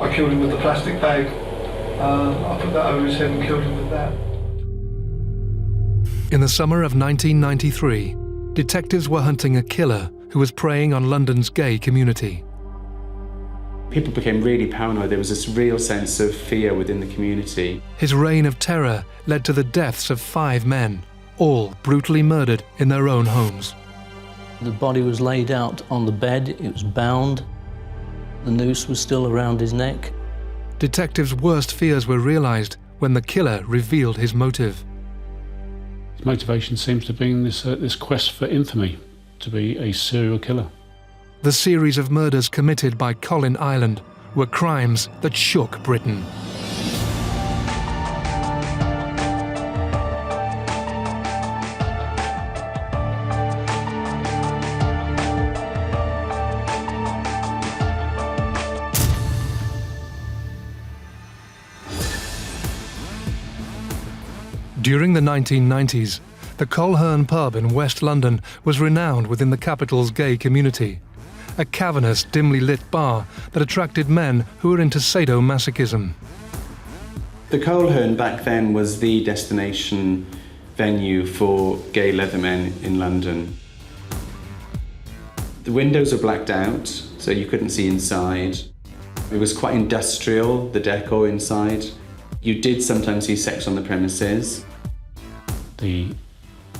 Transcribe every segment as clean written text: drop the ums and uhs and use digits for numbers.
I killed him with the plastic bag. I put that over his head and killed him with that. In the summer of 1993, detectives were hunting a killer who was preying on London's gay community. People became really paranoid. There was this real sense of fear within the community. His reign of terror led to the deaths of 5 men, all brutally murdered in their own homes. The body was laid out on the bed, it was bound, the noose was still around his neck. Detectives' worst fears were realised when the killer revealed his motive. His motivation seems to have been this quest for infamy, to be a serial killer. The series of murders committed by Colin Ireland were crimes that shook Britain. During the 1990s, the Coleherne Pub in West London was renowned within the capital's gay community. A cavernous, dimly lit bar that attracted men who were into sadomasochism. The Coleherne back then was the destination venue for gay leathermen in London. The windows were blacked out, so you couldn't see inside. It was quite industrial, the decor inside. You did sometimes see sex on the premises. The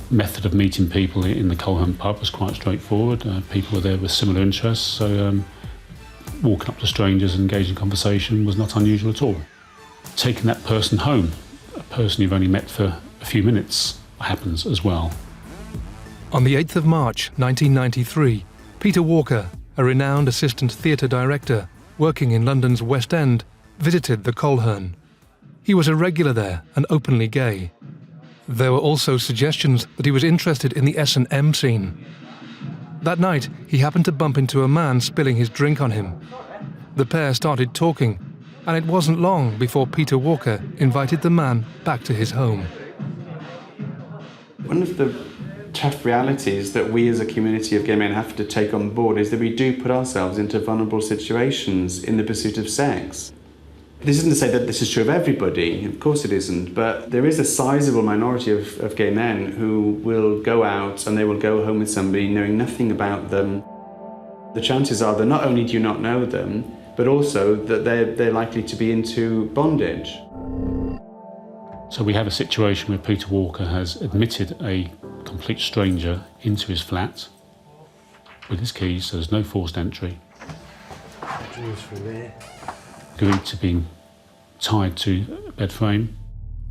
method of meeting people in the Coleherne Pub was quite straightforward. People were there with similar interests, so walking up to strangers and engaging in conversation was not unusual at all. Taking that person home, a person you've only met for a few minutes, happens as well. On the 8th of March 1993, Peter Walker, a renowned assistant theatre director working in London's West End, visited the Coleherne. He was a regular there and openly gay. There were also suggestions that he was interested in the S&M scene. That night, he happened to bump into a man spilling his drink on him. The pair started talking, and it wasn't long before Peter Walker invited the man back to his home. One of the tough realities that we as a community of gay men have to take on board is that we do put ourselves into vulnerable situations in the pursuit of sex. This isn't to say that this is true of everybody, of course it isn't, but there is a sizable minority of gay men who will go out and they will go home with somebody knowing nothing about them. The chances are that not only do you not know them, but also that they're likely to be into bondage. So we have a situation where Peter Walker has admitted a complete stranger into his flat with his keys, so there's no forced entry. Agreed to being tied to a bed frame.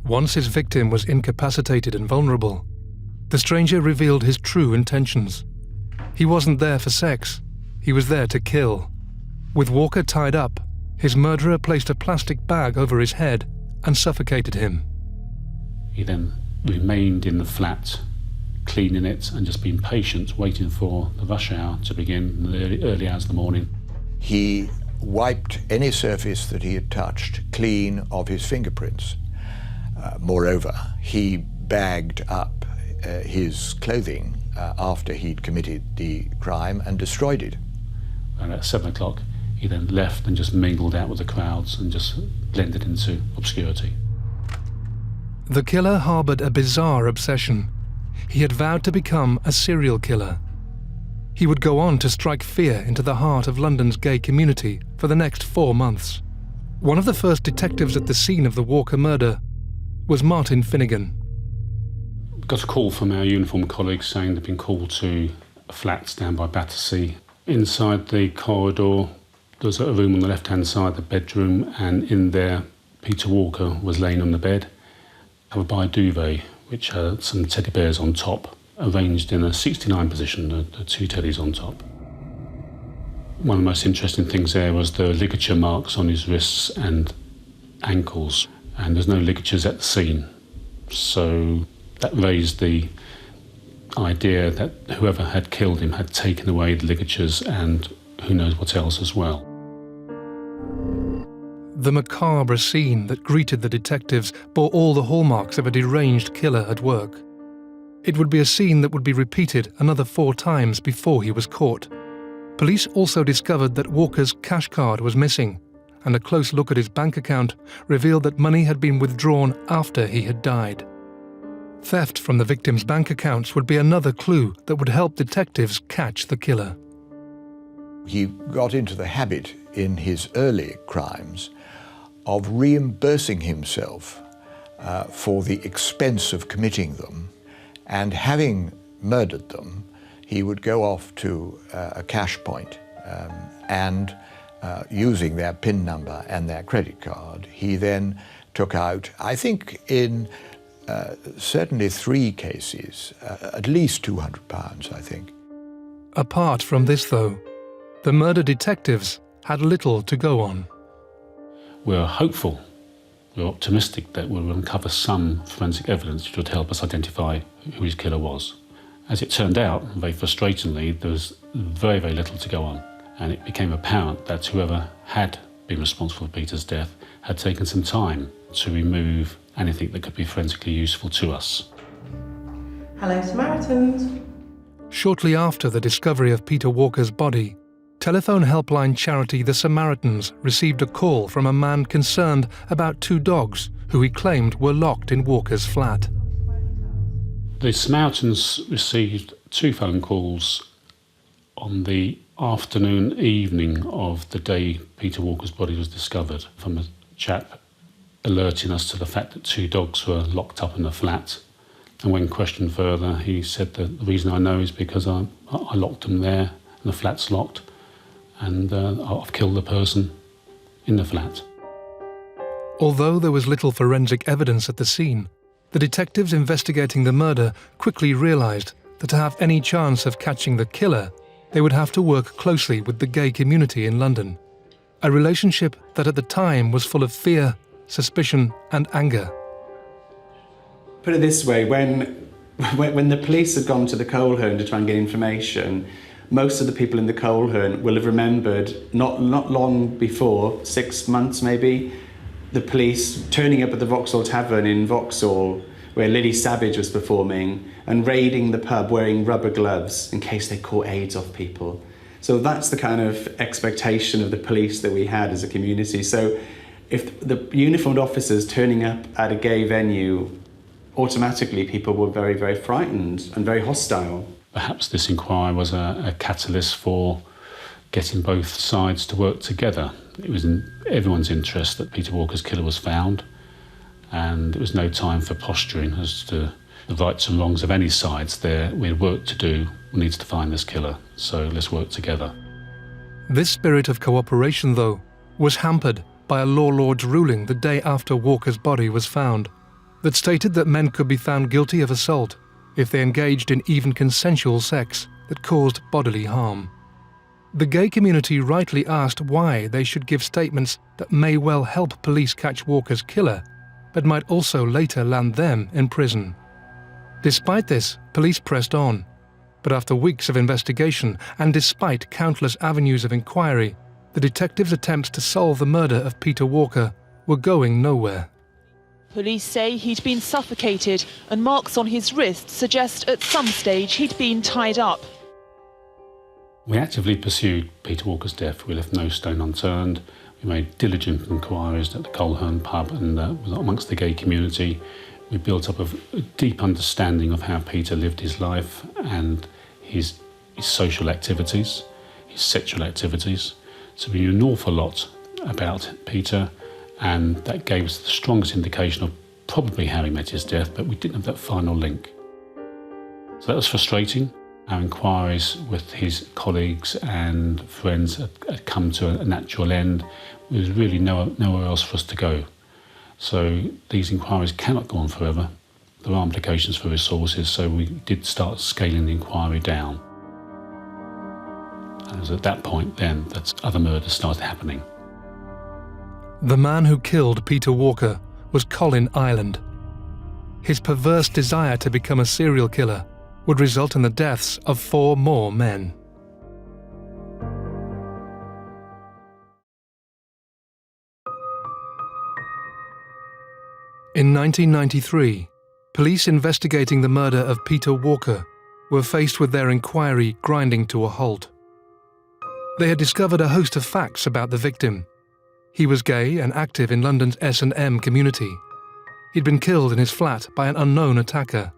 Once his victim was incapacitated and vulnerable, the stranger revealed his true intentions. He wasn't there for sex, he was there to kill. With Walker tied up, his murderer placed a plastic bag over his head and suffocated him. He then remained in the flat, cleaning it and just being patient, waiting for the rush hour to begin in the early hours of the morning. He wiped any surface that he had touched clean of his fingerprints. Moreover, he bagged up his clothing after he'd committed the crime and destroyed it. And at 7 o'clock, he then left and just mingled out with the crowds and just blended into obscurity. The killer harboured a bizarre obsession. He had vowed to become a serial killer. He would go on to strike fear into the heart of London's gay community for the next 4 months. One of the first detectives at the scene of the Walker murder was Martin Finnegan. We got a call from our uniformed colleagues saying they'd been called to a flat down by Battersea. Inside the corridor, there was a room on the left-hand side, the bedroom, and in there, Peter Walker was laying on the bed, covered by a duvet, which had some teddy bears on top, arranged in a 69 position, the 2 teddies on top. One of the most interesting things there was the ligature marks on his wrists and ankles, and there's no ligatures at the scene. So that raised the idea that whoever had killed him had taken away the ligatures and who knows what else as well. The macabre scene that greeted the detectives bore all the hallmarks of a deranged killer at work. It would be a scene that would be repeated another 4 times before he was caught. Police also discovered that Walker's cash card was missing, and a close look at his bank account revealed that money had been withdrawn after he had died. Theft from the victim's bank accounts would be another clue that would help detectives catch the killer. He got into the habit in his early crimes of reimbursing himself for the expense of committing them, and having murdered them, he would go off to a cash point and using their PIN number and their credit card, he then took out, I think in certainly 3 cases, at least £200, I think. Apart from this, though, the murder detectives had little to go on. We're hopeful, we're optimistic that we'll uncover some forensic evidence which would help us identify who his killer was. As it turned out, very frustratingly, there was very, very little to go on, and it became apparent that whoever had been responsible for Peter's death had taken some time to remove anything that could be forensically useful to us. Hello, Samaritans. Shortly after the discovery of Peter Walker's body, telephone helpline charity The Samaritans received a call from a man concerned about 2 dogs who he claimed were locked in Walker's flat. The Samaritans received 2 phone calls on the evening of the day Peter Walker's body was discovered from a chap alerting us to the fact that 2 dogs were locked up in the flat. And when questioned further, he said that the reason I know is because I locked them there and the flat's locked, and I've killed the person in the flat. Although there was little forensic evidence at the scene, the detectives investigating the murder quickly realised that to have any chance of catching the killer, they would have to work closely with the gay community in London, a relationship that at the time was full of fear, suspicion and anger. Put it this way, when the police had gone to the Coleherne to try and get information, most of the people in the Coleherne will have remembered, not long before, 6 months maybe, the police turning up at the Vauxhall Tavern in Vauxhall, where Lily Savage was performing, and raiding the pub wearing rubber gloves in case they caught AIDS off people. So that's the kind of expectation of the police that we had as a community. So if the uniformed officers turning up at a gay venue, automatically people were very, very frightened and very hostile. Perhaps this inquiry was a catalyst for getting both sides to work together. It was in everyone's interest that Peter Walker's killer was found, and it was no time for posturing as to the rights and wrongs of any sides there. We had work to do, we needed to find this killer, so let's work together. This spirit of cooperation, though, was hampered by a law lord's ruling the day after Walker's body was found that stated that men could be found guilty of assault if they engaged in even consensual sex that caused bodily harm. The gay community rightly asked why they should give statements that may well help police catch Walker's killer, but might also later land them in prison. Despite this, police pressed on, but after weeks of investigation and despite countless avenues of inquiry, the detectives' attempts to solve the murder of Peter Walker were going nowhere. Police say he'd been suffocated, and marks on his wrist suggest at some stage he'd been tied up. We actively pursued Peter Walker's death. We left no stone unturned. We made diligent inquiries at the Coleherne Pub and amongst the gay community. We built up a deep understanding of how Peter lived his life and his social activities, his sexual activities. So we knew an awful lot about Peter, and that gave us the strongest indication of probably how he met his death, but we didn't have that final link. So that was frustrating. Our inquiries with his colleagues and friends had come to a natural end. There was really nowhere else for us to go. So these inquiries cannot go on forever. There are implications for resources, so we did start scaling the inquiry down. And it was at that point then that other murders started happening. The man who killed Peter Walker was Colin Ireland. His perverse desire to become a serial killer would result in the deaths of 4 more men. In 1993, police investigating the murder of Peter Walker were faced with their inquiry grinding to a halt. They had discovered a host of facts about the victim. He was gay and active in London's S&M community. He'd been killed in his flat by an unknown attacker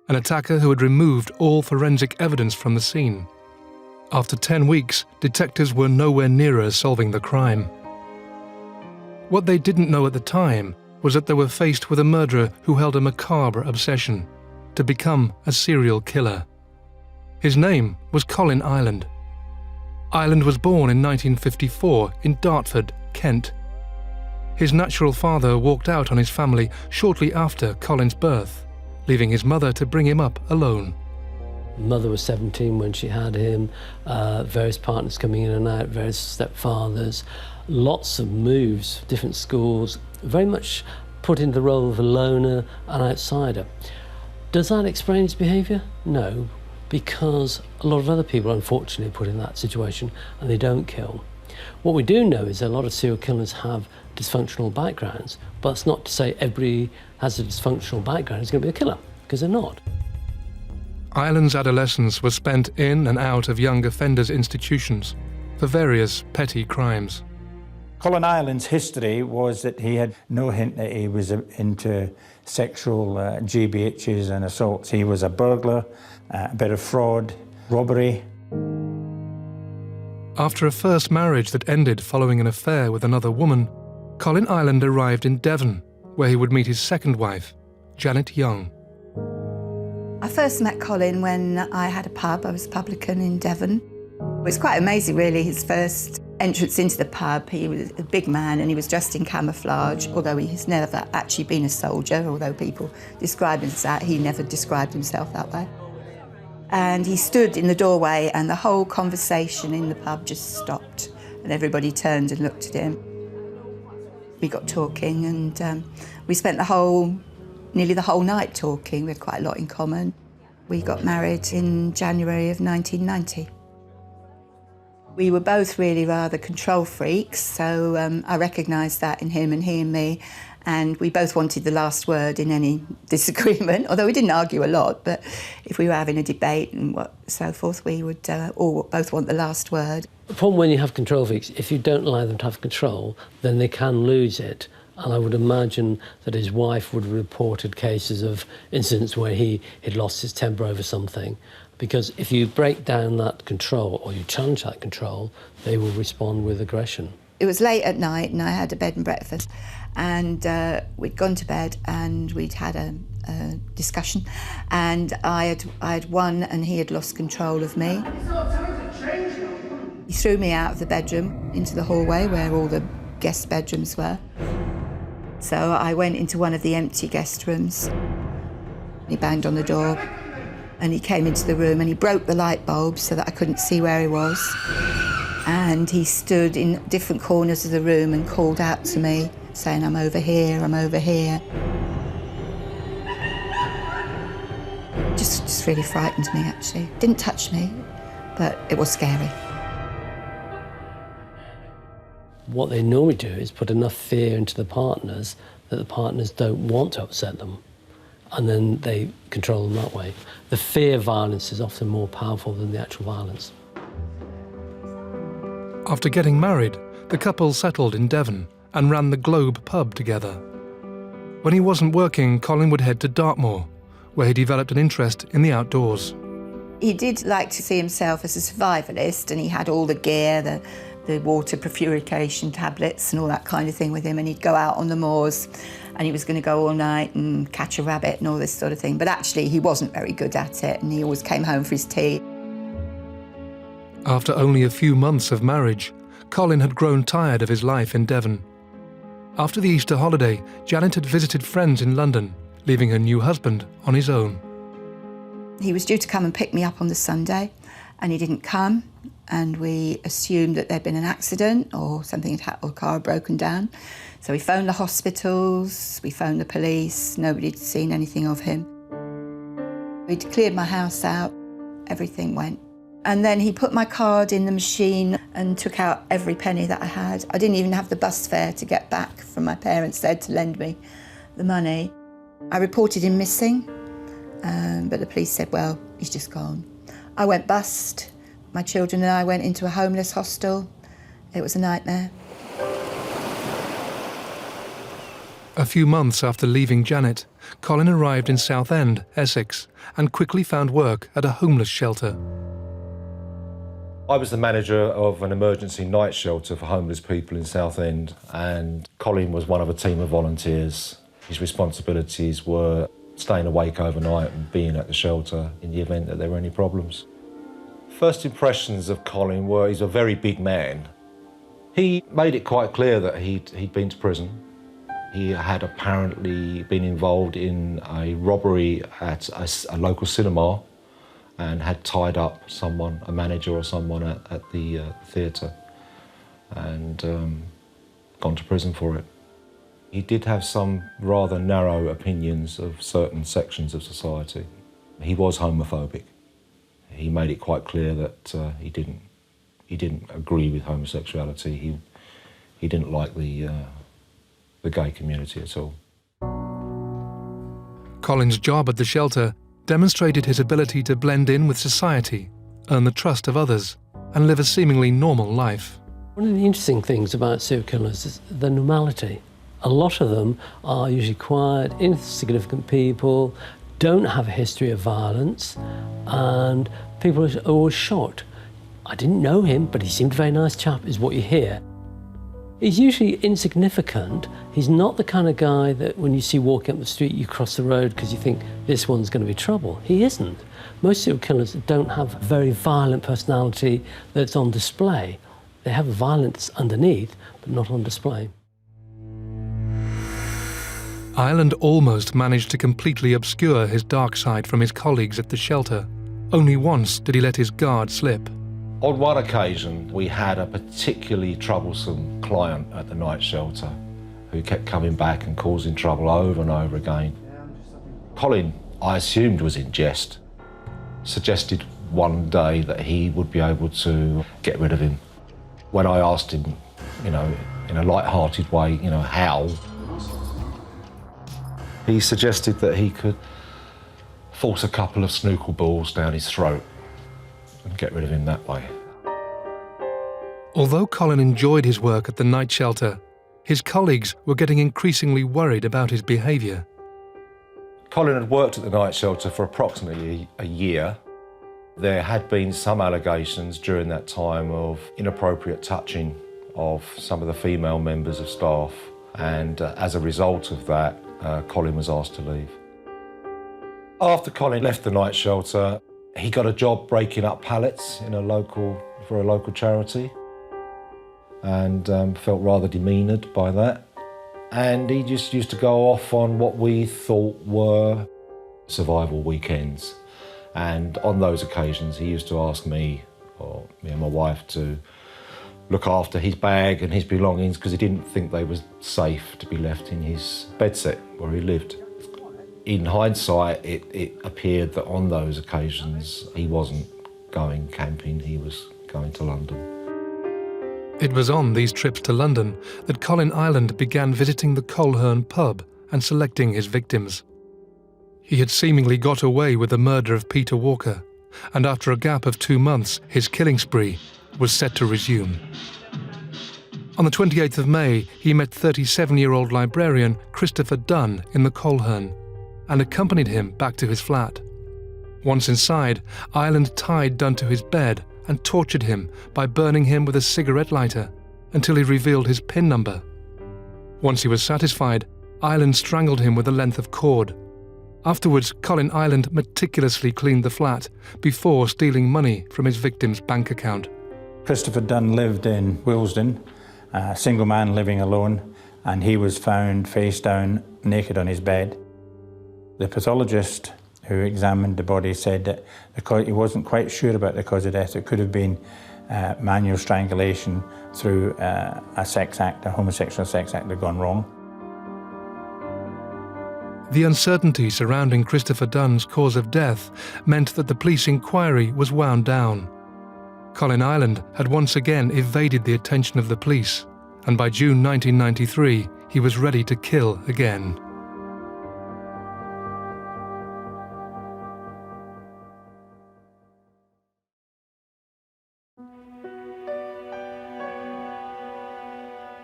who had removed all forensic evidence from the scene. After 10 weeks, detectives were nowhere nearer solving the crime. What they didn't know at the time was that they were faced with a murderer who held a macabre obsession: to become a serial killer. His name was Colin Ireland. Ireland was born in 1954 in Dartford, Kent. His natural father walked out on his family shortly after Colin's birth, leaving his mother to bring him up alone. Mother was 17 when she had him, various partners coming in and out, various stepfathers, lots of moves, different schools, very much put into the role of a loner, an outsider. Does that explain his behaviour? No, because a lot of other people unfortunately are put in that situation and they don't kill. What we do know is that a lot of serial killers have dysfunctional backgrounds, but it's not to say everybody has a dysfunctional background is going to be a killer, because they're not. Ireland's adolescence was spent in and out of young offenders' institutions for various petty crimes. Colin Ireland's history was that he had no hint that he was into sexual GBHs and assaults. He was a burglar, a bit of fraud, robbery. After a first marriage that ended following an affair with another woman, Colin Ireland arrived in Devon, where he would meet his second wife, Janet Young. I first met Colin when I had a pub. I was a publican in Devon. It was quite amazing, really, his first entrance into the pub. He was a big man and he was dressed in camouflage, although he's never actually been a soldier, although people describe him as that. He never described himself that way. And he stood in the doorway and the whole conversation in the pub just stopped and everybody turned and looked at him. We got talking and we spent nearly the whole night talking. We had quite a lot in common. We got married in January of 1990. We were both really rather control freaks, so I recognised that in him and he in me, and we both wanted the last word in any disagreement, although we didn't argue a lot, but if we were having a debate and so forth, we would all both want the last word. The problem when you have control freaks, if you don't allow them to have control, then they can lose it. And I would imagine that his wife would have reported cases of incidents where he had lost his temper over something. Because if you break down that control or you challenge that control, they will respond with aggression. It was late at night and I had a bed and breakfast and we'd gone to bed and we'd had a discussion and I had won and he had lost control of me. He threw me out of the bedroom into the hallway where all the guest bedrooms were. So I went into one of the empty guest rooms. He banged on the door and he came into the room and he broke the light bulb so that I couldn't see where he was. And he stood in different corners of the room and called out to me, saying, "I'm over here, I'm over here." Just really frightened me, actually. Didn't touch me, but it was scary. What they normally do is put enough fear into the partners that the partners don't want to upset them, and then they control them that way. The fear violence is often more powerful than the actual violence. After getting married, the couple settled in Devon and ran the Globe pub together. When he wasn't working, Colin would head to Dartmoor, where he developed an interest in the outdoors. He did like to see himself as a survivalist, and he had all the gear, the water purification tablets and all that kind of thing with him, and he'd go out on the moors and he was going to go all night and catch a rabbit and all this sort of thing. But actually he wasn't very good at it and he always came home for his tea. After only a few months of marriage, Colin had grown tired of his life in Devon. After the Easter holiday, Janet had visited friends in London, leaving her new husband on his own. He was due to come and pick me up on the Sunday and he didn't come. And we assumed that there'd been an accident or something had happened, or a car had broken down. So we phoned the hospitals, we phoned the police, nobody had seen anything of him. We'd cleared my house out, everything went. And then he put my card in the machine and took out every penny that I had. I didn't even have the bus fare to get back from my parents there to lend me the money. I reported him missing, but the police said, well, he's just gone. I went bust. My children and I went into a homeless hostel. It was a nightmare. A few months after leaving Janet, Colin arrived in Southend, Essex, and quickly found work at a homeless shelter. I was the manager of an emergency night shelter for homeless people in Southend, and Colin was one of a team of volunteers. His responsibilities were staying awake overnight and being at the shelter in the event that there were any problems. First impressions of Colin were he's a very big man. He made it quite clear that he'd been to prison. He had apparently been involved in a robbery at a local cinema and had tied up someone, a manager or someone at the theatre, and gone to prison for it. He did have some rather narrow opinions of certain sections of society. He was homophobic. He made it quite clear that he didn't agree with homosexuality. He didn't like the gay community at all. Colin's job at the shelter demonstrated his ability to blend in with society, earn the trust of others, and live a seemingly normal life. One of the interesting things about serial killers is the normality. A lot of them are usually quiet, insignificant people, don't have a history of violence, and people are always shocked. I didn't know him, but he seemed a very nice chap, is what you hear. He's usually insignificant. He's not the kind of guy that when you see walking up the street, you cross the road because you think this one's going to be trouble. He isn't. Most serial killers don't have a very violent personality that's on display. They have violence underneath, but not on display. Ireland almost managed to completely obscure his dark side from his colleagues at the shelter. Only once did he let his guard slip. On one occasion, we had a particularly troublesome client at the night shelter who kept coming back and causing trouble over and over again. Colin, I assumed was in jest, suggested one day that he would be able to get rid of him. When I asked him, in a light-hearted way, how, he suggested that he could force a couple of snooker balls down his throat and get rid of him that way. Although Colin enjoyed his work at the night shelter, his colleagues were getting increasingly worried about his behaviour. Colin had worked at the night shelter for approximately a year. There had been some allegations during that time of inappropriate touching of some of the female members of staff, and as a result of that, Colin was asked to leave. After Colin left the night shelter, he got a job breaking up pallets for a local charity, and felt rather demeaned by that. And he just used to go off on what we thought were survival weekends. And on those occasions, he used to ask me, or me and my wife, to look after his bag and his belongings because he didn't think they were safe to be left in his bedsit where he lived. In hindsight, it appeared that on those occasions he wasn't going camping, he was going to London. It was on these trips to London that Colin Ireland began visiting the Coleherne Pub and selecting his victims. He had seemingly got away with the murder of Peter Walker, and after a gap of 2 months, his killing spree was set to resume. On the 28th of May, he met 37-year-old librarian Christopher Dunn in the Coleherne and accompanied him back to his flat. Once inside, Ireland tied Dunn to his bed and tortured him by burning him with a cigarette lighter until he revealed his PIN number. Once he was satisfied, Ireland strangled him with a length of cord. Afterwards, Colin Ireland meticulously cleaned the flat before stealing money from his victim's bank account. Christopher Dunn lived in Willesden, a single man living alone, and he was found face down, naked on his bed. The pathologist who examined the body said that he wasn't quite sure about the cause of death. It could have been manual strangulation through a sex act, a homosexual sex act had gone wrong. The uncertainty surrounding Christopher Dunn's cause of death meant that the police inquiry was wound down. Colin Ireland had once again evaded the attention of the police, and by June 1993, he was ready to kill again.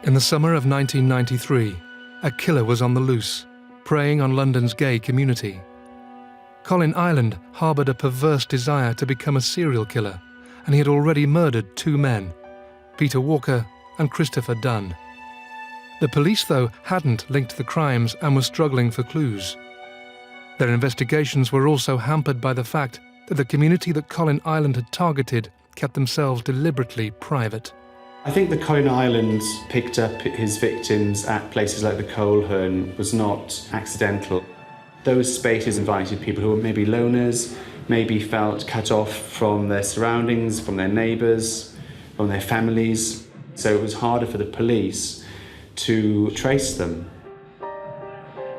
In the summer of 1993, a killer was on the loose, preying on London's gay community. Colin Ireland harboured a perverse desire to become a serial killer, and he had already murdered 2 men, Peter Walker and Christopher Dunn. The police, though, hadn't linked the crimes and were struggling for clues. Their investigations were also hampered by the fact that the community that Colin Ireland had targeted kept themselves deliberately private. I think that Colin Ireland picked up his victims at places like the Coleherne was not accidental. Those spaces invited people who were maybe loners, maybe felt cut off from their surroundings, from their neighbours, from their families. So it was harder for the police to trace them.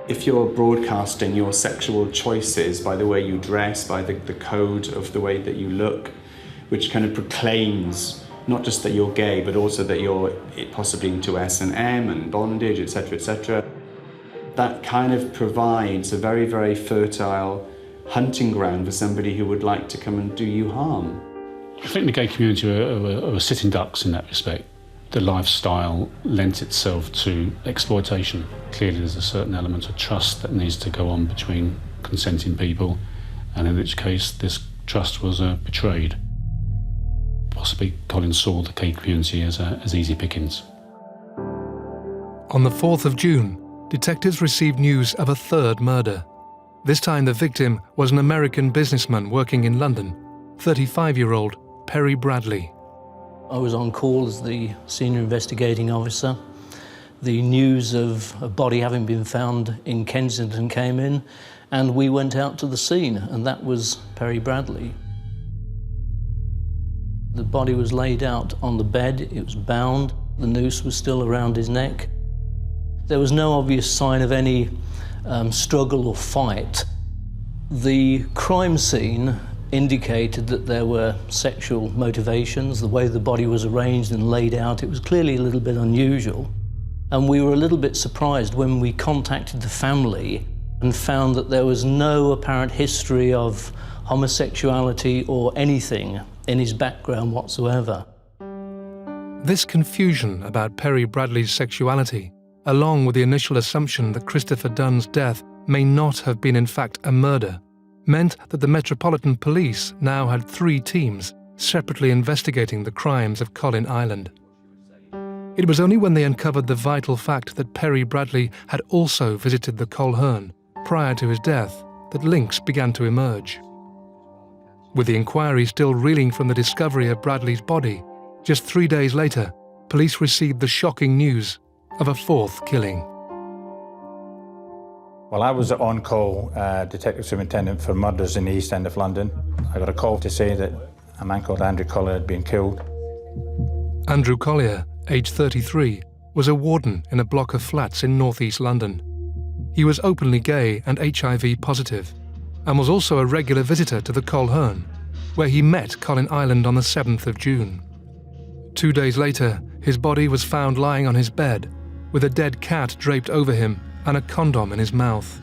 If you're broadcasting your sexual choices by the way you dress, by the code of the way that you look, which kind of proclaims not just that you're gay, but also that you're possibly into S&M and bondage, etc., etc., that kind of provides a very, very fertile hunting ground for somebody who would like to come and do you harm. I think the gay community are sitting ducks in that respect. The lifestyle lent itself to exploitation. Clearly there's a certain element of trust that needs to go on between consenting people, and in which case this trust was betrayed. Possibly Colin saw the gay community as easy pickings. On the 4th of June, detectives received news of a 3rd murder. This time the victim was an American businessman working in London, 35-year-old Perry Bradley. I was on call as the senior investigating officer. The news of a body having been found in Kensington came in, and we went out to the scene, and that was Perry Bradley. The body was laid out on the bed, it was bound, the noose was still around his neck. There was no obvious sign of any struggle or fight. The crime scene indicated that there were sexual motivations. The way the body was arranged and laid out, it was clearly a little bit unusual. And we were a little bit surprised when we contacted the family and found that there was no apparent history of homosexuality or anything in his background whatsoever. This confusion about Perry Bradley's sexuality, along with the initial assumption that Christopher Dunn's death may not have been in fact a murder, meant that the Metropolitan Police now had 3 teams separately investigating the crimes of Colin Ireland. It was only when they uncovered the vital fact that Perry Bradley had also visited the Coleherne prior to his death that links began to emerge. With the inquiry still reeling from the discovery of Bradley's body, just 3 days later, police received the shocking news of a 4th killing. Well, I was the on-call detective superintendent for murders in the East End of London. I got a call to say that a man called Andrew Collier had been killed. Andrew Collier, aged 33, was a warden in a block of flats in northeast London. He was openly gay and HIV positive, and was also a regular visitor to the Coleherne, where he met Colin Ireland on the 7th of June. 2 days later, his body was found lying on his bed, with a dead cat draped over him and a condom in his mouth.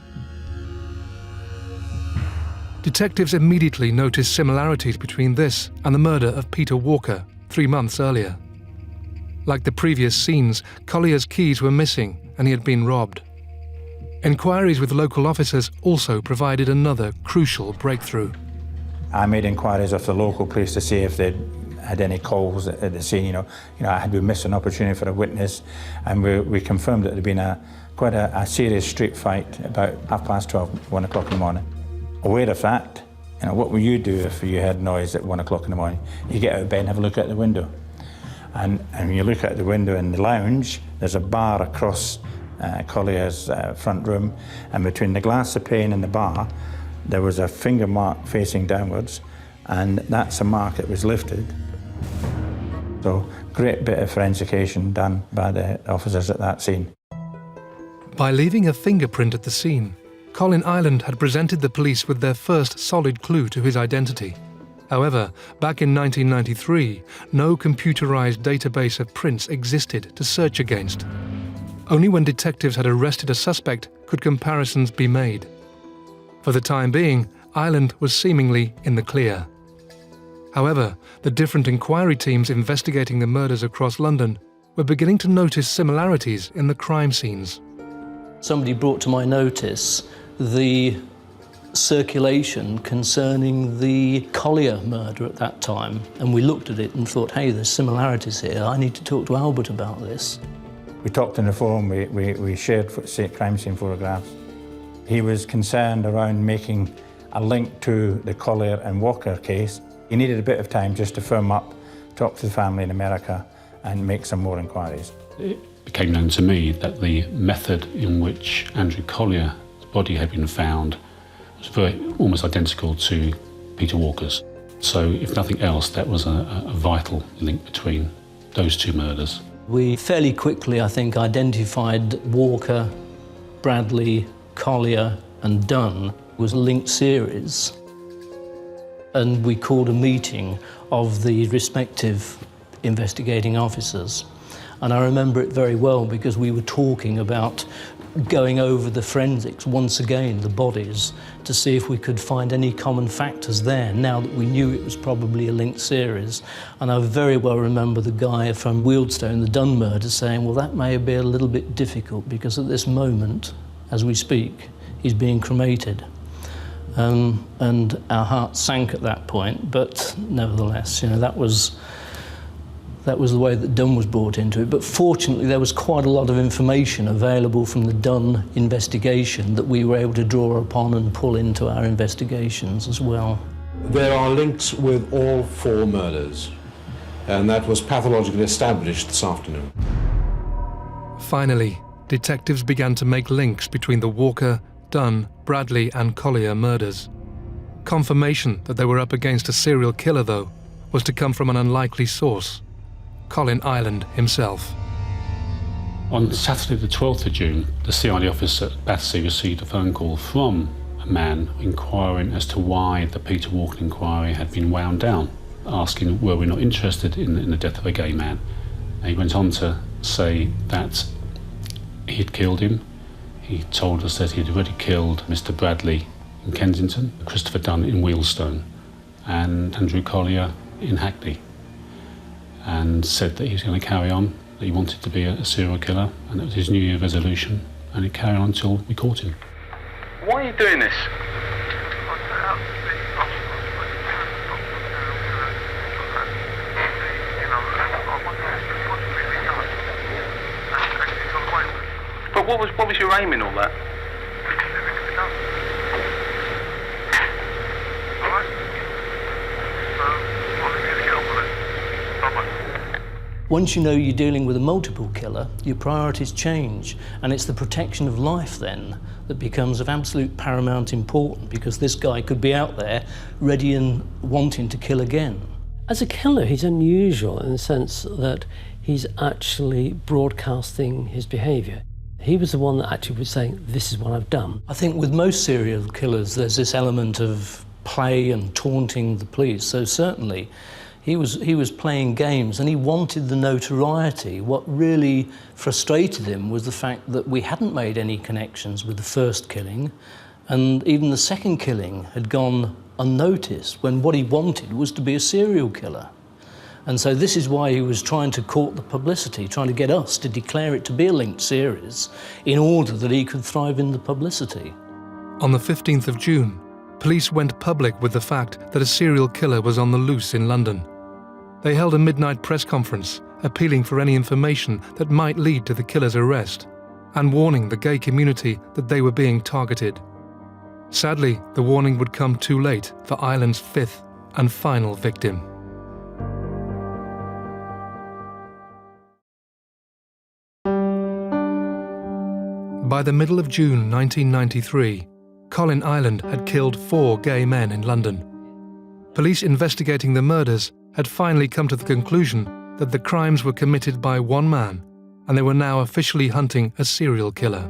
Detectives immediately noticed similarities between this and the murder of Peter Walker 3 months earlier. Like the previous scenes, Collier's keys were missing and he had been robbed. Inquiries with local officers also provided another crucial breakthrough. I made inquiries of the local police to see if they'd had any calls at the scene. Had we missed an opportunity for a witness, and we confirmed that there'd been quite a serious street fight about 12:30, 1 o'clock in the morning. Aware of that, what would you do if you heard noise at 1 o'clock in the morning? You get out of bed and have a look out the window. And when you look out the window in the lounge, there's a bar across Collier's front room, and between the glass of pane and the bar, there was a finger mark facing downwards, and that's a mark that was lifted. So, great bit of forensication done by the officers at that scene. By leaving a fingerprint at the scene, Colin Ireland had presented the police with their first solid clue to his identity. However, back in 1993, no computerized database of prints existed to search against. Only when detectives had arrested a suspect could comparisons be made. For the time being, Ireland was seemingly in the clear. However, the different inquiry teams investigating the murders across London were beginning to notice similarities in the crime scenes. Somebody brought to my notice the circulation concerning the Collier murder at that time, and we looked at it and thought, hey, there's similarities here. I need to talk to Albert about this. We talked on the phone, we shared crime scene photographs. He was concerned around making a link to the Collier and Walker case. He needed a bit of time just to firm up, talk to the family in America and make some more inquiries. It became known to me that the method in which Andrew Collier's body had been found was almost identical to Peter Walker's. So if nothing else, that was a vital link between those two murders. We fairly quickly, I think, identified Walker, Bradley, Collier and Dunn was a linked series. And we called a meeting of the respective investigating officers. And I remember it very well because we were talking about going over the forensics once again, the bodies, to see if we could find any common factors there, now that we knew it was probably a linked series. And I very well remember the guy from Wealdstone, the Dunn murder, saying, well, that may be a little bit difficult because at this moment, as we speak, he's being cremated. And our hearts sank at that point, but nevertheless, you know, that was the way that Dunn was brought into it. But fortunately, there was quite a lot of information available from the Dunn investigation that we were able to draw upon and pull into our investigations as well. There are links with all 4 murders, and that was pathologically established this afternoon. Finally, detectives began to make links between the Walker, Dunn, Bradley and Collier murders. Confirmation that they were up against a serial killer, though, was to come from an unlikely source: Colin Ireland himself. On Saturday the 12th of June, the CID office at Battersea received a phone call from a man inquiring as to why the Peter Walker inquiry had been wound down, asking were we not interested in the death of a gay man. And he went on to say that he had killed him. He told us that he had already killed Mr. Bradley in Kensington, Christopher Dunn in Wealdstone, and Andrew Collier in Hackney, and said that he was going to carry on, that he wanted to be a serial killer, and that was his New Year resolution, and he carried on until we caught him. Why are you doing this? But what was your aim in all that? Once you know you're dealing with a multiple killer, your priorities change, and it's the protection of life then that becomes of absolute paramount importance, because this guy could be out there ready and wanting to kill again. As a killer, he's unusual in the sense that he's actually broadcasting his behaviour. He was the one that actually was saying, this is what I've done. I think with most serial killers, there's this element of play and taunting the police, so certainly he was playing games and he wanted the notoriety. What really frustrated him was the fact that we hadn't made any connections with the first killing, and even the second killing had gone unnoticed, when what he wanted was to be a serial killer. And so this is why he was trying to court the publicity, trying to get us to declare it to be a linked series in order that he could thrive in the publicity. On the 15th of June, police went public with the fact that a serial killer was on the loose in London. They held a midnight press conference, appealing for any information that might lead to the killer's arrest, and warning the gay community that they were being targeted. Sadly, the warning would come too late for Ireland's 5th and final victim. By the middle of June 1993, Colin Ireland had killed 4 gay men in London. Police investigating the murders had finally come to the conclusion that the crimes were committed by one man, and they were now officially hunting a serial killer.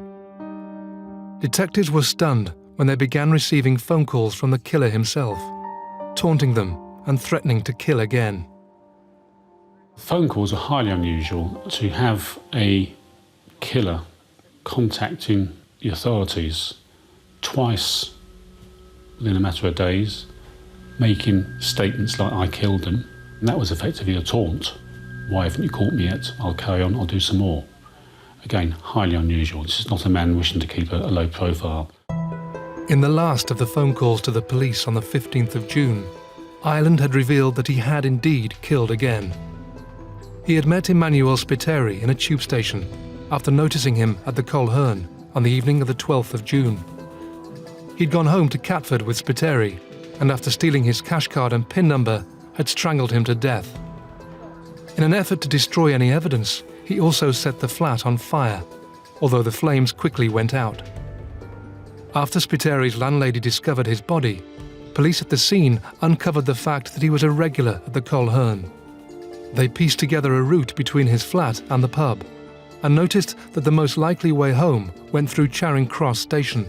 Detectives were stunned when they began receiving phone calls from the killer himself, taunting them and threatening to kill again. Phone calls are highly unusual. To have a killer contacting the authorities twice within a matter of days, making statements like, I killed them, and that was effectively a taunt. Why haven't you caught me yet? I'll carry on, I'll do some more. Again, highly unusual. This is not a man wishing to keep a low profile. In the last of the phone calls to the police on the 15th of June, Ireland had revealed that he had indeed killed again. He had met Emanuel Spiteri in a tube station after noticing him at the Coleherne on the evening of the 12th of June. He'd gone home to Catford with Spiteri, and after stealing his cash card and PIN number, had strangled him to death. In an effort to destroy any evidence, he also set the flat on fire, although the flames quickly went out. After Spiteri's landlady discovered his body, police at the scene uncovered the fact that he was a regular at the Coleherne. They pieced together a route between his flat and the pub, and noticed that the most likely way home went through Charing Cross Station,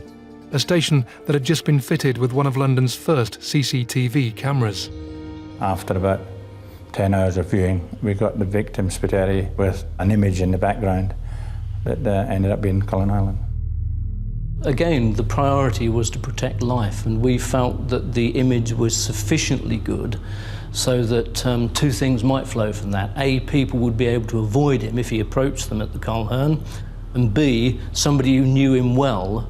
a station that had just been fitted with one of London's first CCTV cameras. After about 10 hours of viewing, we got the victim, Spiteri, with an image in the background that ended up being Colin Ireland. Again, the priority was to protect life, and we felt that the image was sufficiently good so that two things might flow from that. A, people would be able to avoid him if he approached them at the Coleherne, and B, somebody who knew him well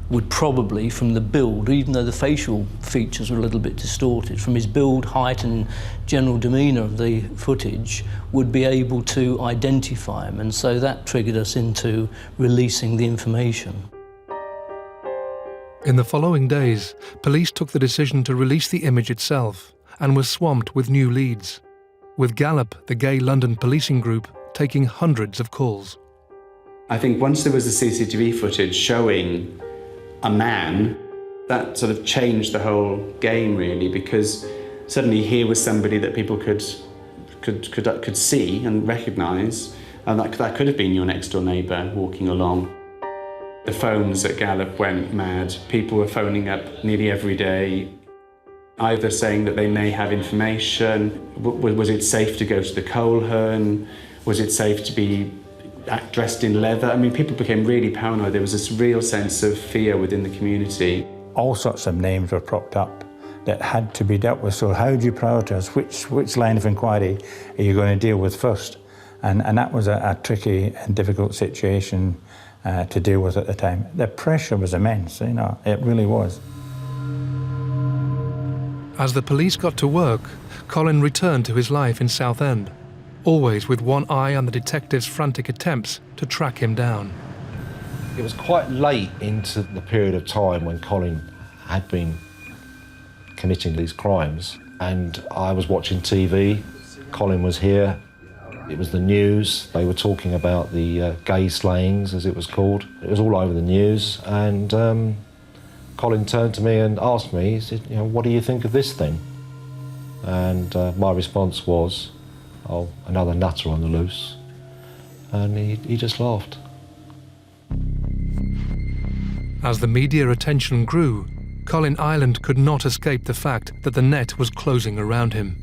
would probably, from the build, even though the facial features were a little bit distorted, from his build, height and general demeanour of the footage, would be able to identify him, and so that triggered us into releasing the information. In the following days, police took the decision to release the image itself and were swamped with new leads, with Gallup, the gay London policing group, taking hundreds of calls. I think once there was the CCTV footage showing a man, that sort of changed the whole game really, because suddenly here was somebody that people could see and recognise, and that could have been your next door neighbour walking along. The phones at Gallup went mad. People were phoning up nearly every day, either saying that they may have information. Was it safe to go to the Coleherne? Was it safe to be dressed in leather? I mean, people became really paranoid. There was this real sense of fear within the community. All sorts of names were propped up that had to be dealt with. So how do you prioritise? Which line of inquiry are you going to deal with first? And that was a tricky and difficult situation to deal with at the time. The pressure was immense, you know, it really was. As the police got to work, Colin returned to his life in Southend, always with one eye on the detectives' frantic attempts to track him down. It was quite late into the period of time when Colin had been committing these crimes, and I was watching TV. Colin was here. It was the news. They were talking about the gay slayings, as it was called. It was all over the news, and Colin turned to me and asked me, he said, you know, what do you think of this thing? And my response was, oh, another nutter on the loose. And he just laughed. As the media attention grew, Colin Ireland could not escape the fact that the net was closing around him.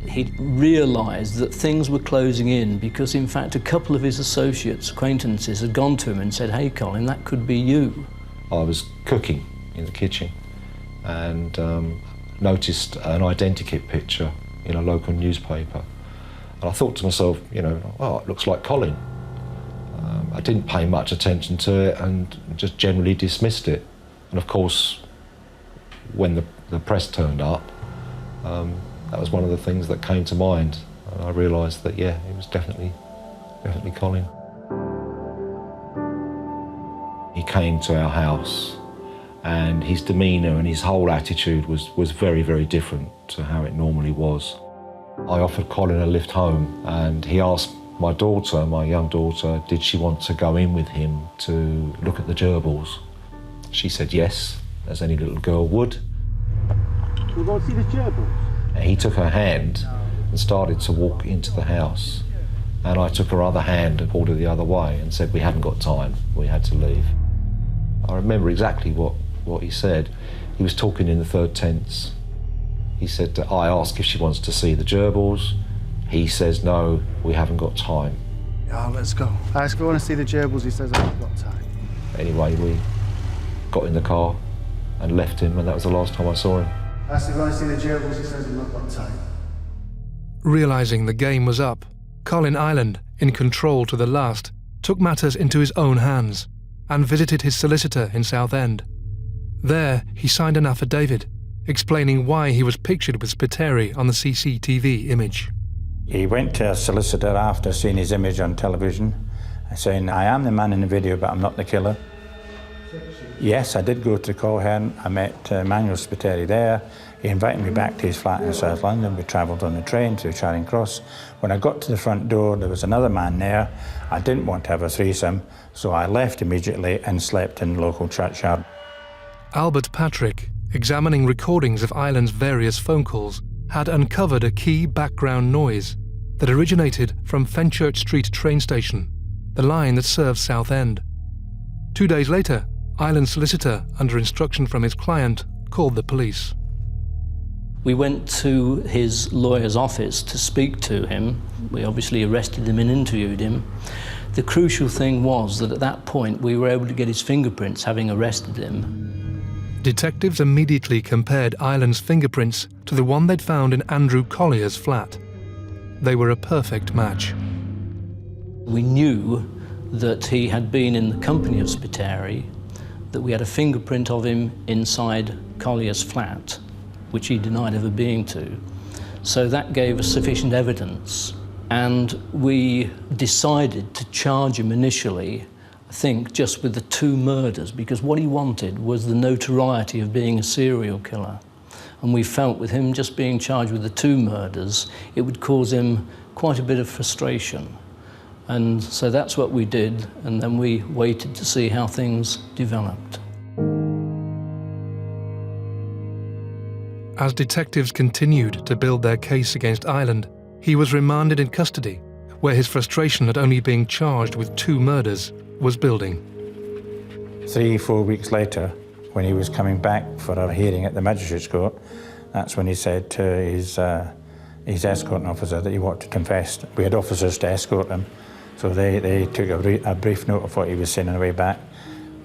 He realised that things were closing in because, in fact, a couple of his associates, acquaintances, had gone to him and said, hey, Colin, that could be you. I was cooking in the kitchen and noticed an identikit picture in a local newspaper. And I thought to myself, you know, oh, it looks like Colin. I didn't pay much attention to it and just generally dismissed it. And of course, when the press turned up, that was one of the things that came to mind. And I realised that, yeah, it was definitely Colin. He came to our house and his demeanour and his whole attitude was very, very different to how it normally was. I offered Colin a lift home and he asked my daughter, my young daughter, did she want to go in with him to look at the gerbils? She said yes, as any little girl would. We'll go and see the gerbils. He took her hand and started to walk into the house. And I took her other hand and pulled her the other way and said, we haven't got time, we had to leave. I remember exactly what he said. He was talking in the third tense. He said, I ask if she wants to see the gerbils. He says, no, we haven't got time. Yeah, let's go. I ask if we want to see the gerbils, he says, I haven't got time. Anyway, we got in the car and left him, and that was the last time I saw him. I asked if we want to see the gerbils, he says, I've not got time. Realising the game was up, Colin Ireland, in control to the last, took matters into his own hands and visited his solicitor in Southend. There, he signed an affidavit explaining why he was pictured with Spiteri on the CCTV image. He went to a solicitor after seeing his image on television, saying, "I am the man in the video, but I'm not the killer." Yes, I did go to Coleherne. I met Manuel Spiteri there. He invited me back to his flat in South London. We travelled on the train to Charing Cross. When I got to the front door, there was another man there. I didn't want to have a threesome, so I left immediately and slept in the local churchyard. Albert Patrick, examining recordings of Ireland's various phone calls, had uncovered a key background noise that originated from Fenchurch Street train station, the line that serves Southend. 2 days later, Ireland's solicitor, under instruction from his client, called the police. We went to his lawyer's office to speak to him. We obviously arrested him and interviewed him. The crucial thing was that at that point we were able to get his fingerprints, having arrested him. Detectives immediately compared Ireland's fingerprints to the one they'd found in Andrew Collier's flat. They were a perfect match. We knew that he had been in the company of Spiteri, that we had a fingerprint of him inside Collier's flat, which he denied ever being to. So that gave us sufficient evidence, and we decided to charge him initially, I think, just with the 2 murders, because what he wanted was the notoriety of being a serial killer. And we felt with him just being charged with the 2 murders, it would cause him quite a bit of frustration. And so that's what we did, and then we waited to see how things developed. As detectives continued to build their case against Ireland, he was remanded in custody, where his frustration at only being charged with 2 murders was building. 3-4 weeks later, when he was coming back for a hearing at the Magistrates' Court, that's when he said to his escorting officer that he wanted to confess. We had officers to escort him, so they took a brief note of what he was saying on the way back,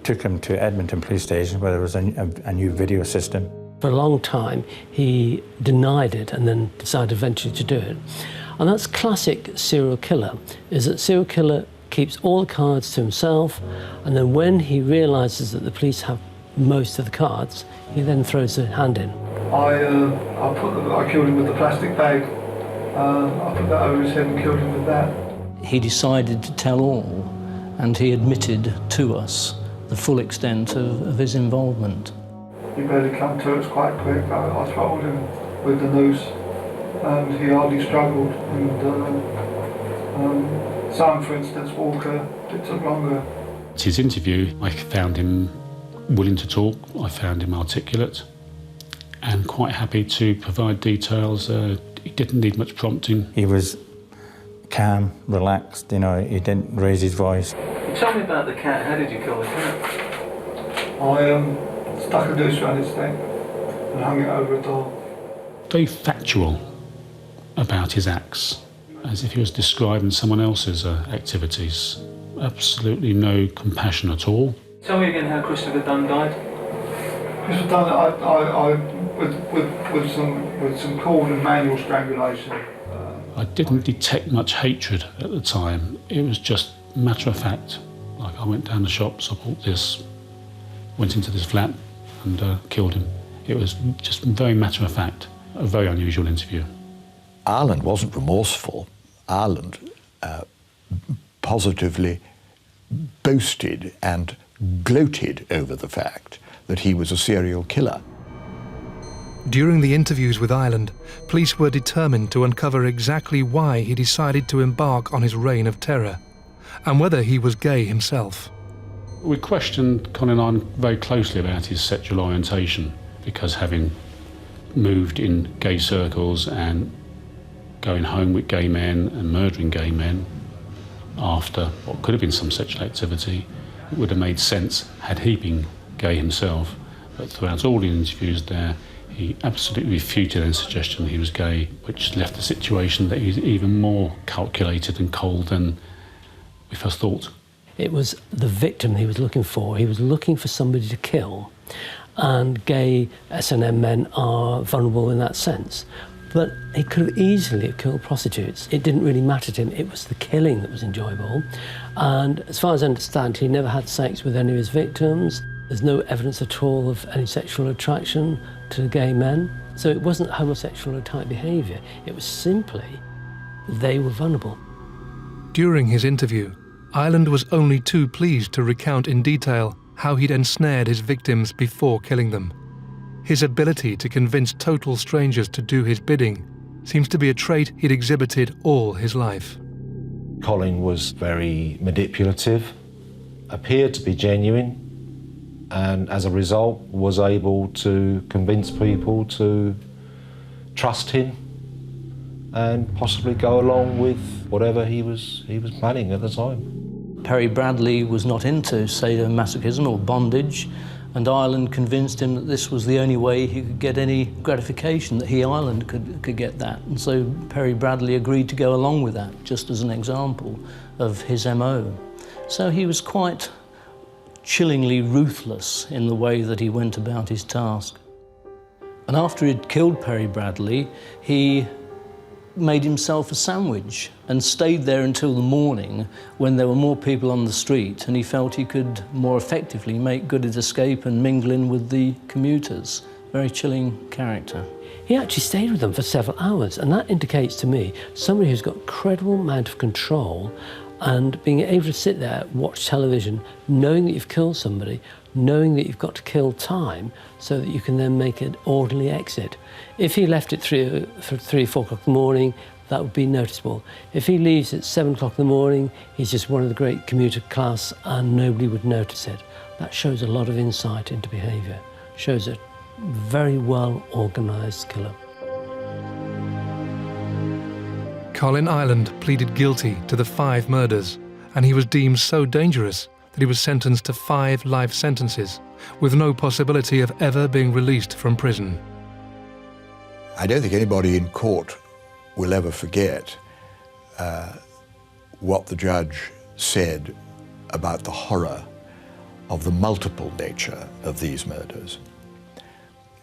took him to Edmonton Police Station where there was a new video system. For a long time, he denied it and then decided eventually to do it. And that's classic serial killer, is that serial killer keeps all the cards to himself, and then when he realises that the police have most of the cards, he then throws the hand in. I killed him with the plastic bag. I put that over his head and killed him with that. He decided to tell all, and he admitted to us the full extent of his involvement. He barely come to us quite quick. I throttled him with the noose, and he hardly struggled. And some, for instance, Walker, it took longer. His interview, I found him willing to talk. I found him articulate and quite happy to provide details. He didn't need much prompting. He was calm, relaxed, you know, he didn't raise his voice. Tell me about the cat. How did you kill the cat? I stuck a noose around its neck and hung it over a door. Very factual about his acts, as if he was describing someone else's activities. Absolutely no compassion at all. Tell me again how Christopher Dunn died. Christopher Dunn, with some cord and manual strangulation. I didn't detect much hatred at the time. It was just matter of fact. Like, I went down the shops, I bought this, went into this flat and killed him. It was just very matter of fact. A very unusual interview. Ireland wasn't remorseful. Ireland positively boasted and gloated over the fact that he was a serial killer. During the interviews with Ireland, police were determined to uncover exactly why he decided to embark on his reign of terror, and whether he was gay himself. We questioned Colin Ireland very closely about his sexual orientation, because having moved in gay circles and going home with gay men and murdering gay men after what could have been some sexual activity, it would have made sense had he been gay himself. But throughout all the interviews there, he absolutely refuted any suggestion he was gay, which left the situation that he was even more calculated and cold than we first thought. It was the victim he was looking for. He was looking for somebody to kill, and gay S&M men are vulnerable in that sense. But he could have easily killed prostitutes. It didn't really matter to him. It was the killing that was enjoyable. And as far as I understand, he never had sex with any of his victims. There's no evidence at all of any sexual attraction to gay men. So it wasn't homosexual type behaviour. It was simply they were vulnerable. During his interview, Ireland was only too pleased to recount in detail how he'd ensnared his victims before killing them. His ability to convince total strangers to do his bidding seems to be a trait he'd exhibited all his life. Colin was very manipulative, appeared to be genuine, and as a result was able to convince people to trust him and possibly go along with whatever he was planning at the time. Perry Bradley was not into sadomasochism or bondage, and Ireland convinced him that this was the only way he could get any gratification, that he, Ireland, could get that. And so Perry Bradley agreed to go along with that, just as an example of his MO. So he was quite chillingly ruthless in the way that he went about his task. And after he'd killed Perry Bradley, he made himself a sandwich and stayed there until the morning when there were more people on the street, and he felt he could more effectively make good his escape and mingle in with the commuters. Very chilling character. He actually stayed with them for several hours, and that indicates to me somebody who's got incredible amount of control and being able to sit there, watch television, knowing that you've killed somebody, knowing that you've got to kill time so that you can then make an orderly exit. If he left at 3 or 4 o'clock in the morning, that would be noticeable. If he leaves at 7 o'clock in the morning, he's just one of the great commuter class and nobody would notice it. That shows a lot of insight into behaviour. Shows a very well organised killer. Colin Ireland pleaded guilty to the 5 murders, and he was deemed so dangerous that he was sentenced to 5 life sentences, with no possibility of ever being released from prison. I don't think anybody in court will ever forget what the judge said about the horror of the multiple nature of these murders.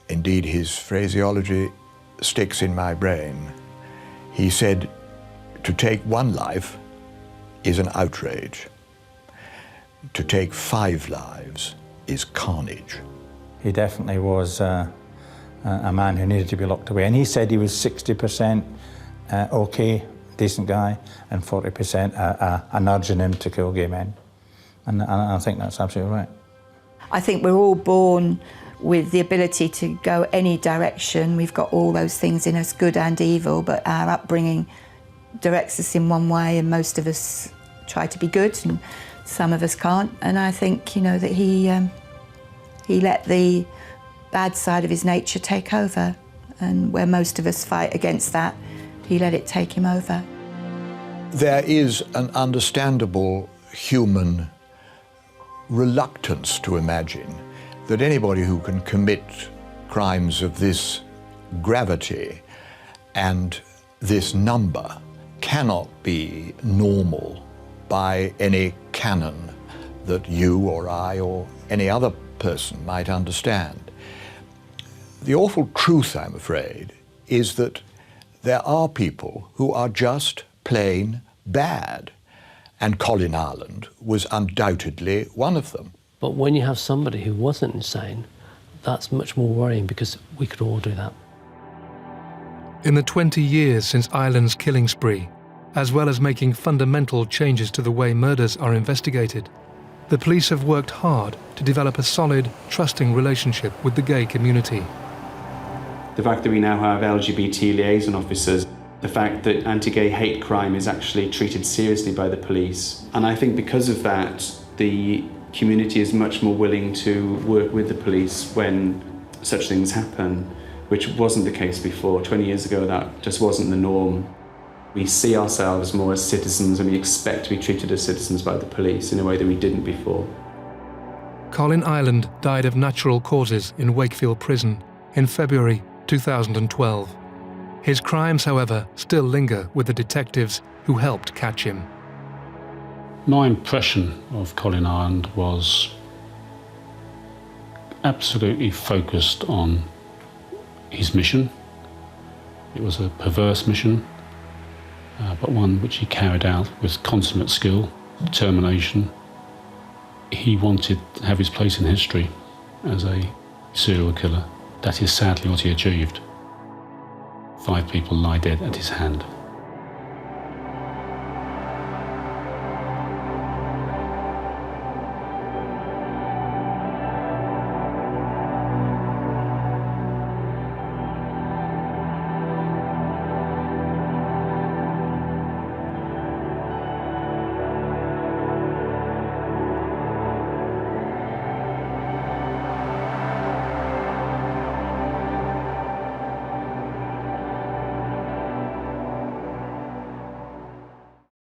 Indeed, his phraseology sticks in my brain. He said, to take 1 life is an outrage. To take 5 lives is carnage. He definitely was a man who needed to be locked away. And he said he was 60% okay, decent guy, and 40% a nudging him to kill gay men. And I think that's absolutely right. I think we're all born with the ability to go any direction. We've got all those things in us, good and evil, but our upbringing directs us in one way, and most of us try to be good, and some of us can't. And I think, you know, that he let the bad side of his nature take over, and where most of us fight against that, he let it take him over. There is an understandable human reluctance to imagine that anybody who can commit crimes of this gravity and this number cannot be normal by any canon that you or I or any other person might understand. The awful truth, I'm afraid, is that there are people who are just plain bad, and Colin Ireland was undoubtedly one of them. But when you have somebody who wasn't insane, that's much more worrying, because we could all do that. In the 20 years since Ireland's killing spree, as well as making fundamental changes to the way murders are investigated, the police have worked hard to develop a solid, trusting relationship with the gay community. The fact that we now have LGBT liaison officers, the fact that anti-gay hate crime is actually treated seriously by the police. And I think because of that, the community is much more willing to work with the police when such things happen, which wasn't the case before. 20 years ago, that just wasn't the norm. We see ourselves more as citizens, and we expect to be treated as citizens by the police in a way that we didn't before. Colin Ireland died of natural causes in Wakefield Prison in February 2012. His crimes, however, still linger with the detectives who helped catch him. My impression of Colin Ireland was absolutely focused on his mission, It was a perverse mission, but one which he carried out with consummate skill, determination. He wanted to have his place in history as a serial killer. That is sadly what he achieved. 5 people lie dead at his hand.